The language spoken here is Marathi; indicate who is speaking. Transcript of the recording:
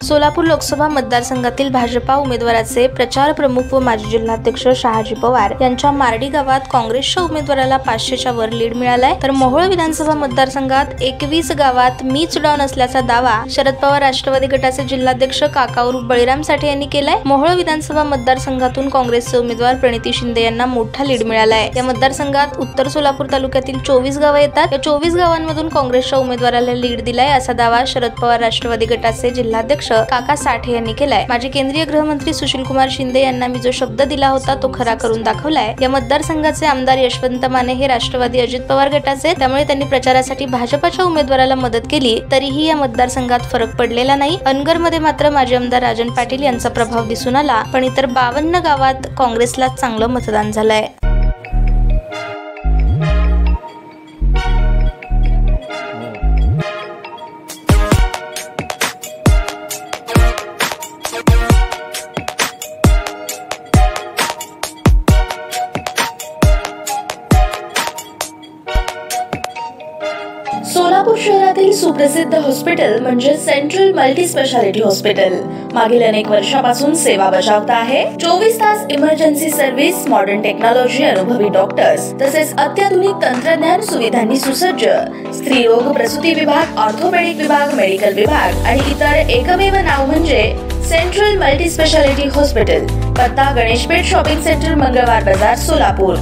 Speaker 1: सोलापूर लोकसभा मतदारसंघातील भाजपा उमेदवाराचे प्रचार प्रमुख व माजी जिल्हाध्यक्ष शहाजी पवार यांच्या मार्डी गावात काँग्रेसच्या उमेदवाराला 500च्या वर लीड मिळालाय, तर मोहोळ विधानसभा मतदारसंघात 21 गावात मीच डॉन असल्याचा दावा शरद पवार राष्ट्रवादी गटाचे जिल्हाध्यक्ष काका उर्फ बळीराम साठे यांनी केलाय। मोहोळ विधानसभा मतदारसंघातून काँग्रेसचे उमेदवार प्रणिती शिंदे यांना मोठा लीड मिळालाय। या मतदारसंघात उत्तर सोलापूर तालुक्यातील 24 गावे येतात। या 24 गावांमधून काँग्रेसच्या उमेदवाराला लीड दिलाय असा दावा शरद पवार राष्ट्रवादी गटाचे जिल्हाध्यक्ष काका साठे यांनी केलाय। माजी केंद्रीय गृहमंत्री सुशीलकुमार शिंदे यांना मी जो शब्द दिला होता तो खरा करून दाखवलाय। या मतदारसंघाचे आमदार यशवंत माने हे राष्ट्रवादी अजित पवार गटाचे, त्यामुळे त्यांनी प्रचारासाठी भाजपच्या उमेदवाराला मदत केली, तरीही या मतदारसंघात फरक पडलेला नाही। अनगरमध्ये मात्र माजी आमदार राजन पाटील यांचा प्रभाव दिसून आला, पण इतर 52 गावात काँग्रेसला चांगलं मतदान झालंय।
Speaker 2: सोलापूर शहरातील सुप्रसिद्ध हॉस्पिटल म्हणजे सेंट्रल मल्टी स्पेशालिटी हॉस्पिटल मागील अनेक वर्षापासून सेवा बजावत आहे। 24 तास इमर्जन्सी सर्व्हिस, मॉडर्न टेक्नॉलॉजी, अनुभवी डॉक्टर्स तसेच अत्याधुनिक तंत्रज्ञान सुविधांनी सुसज्ज स्त्रीरोग प्रसूती विभाग, ऑर्थोपेडिक विभाग, मेडिकल विभाग आणि इतर एकमेव नाव म्हणजे सेंट्रल मल्टी स्पेशालिटी हॉस्पिटल। पत्ता गणेशपेठ शॉपिंग सेंटर, मंगळवार बाजार, सोलापूर।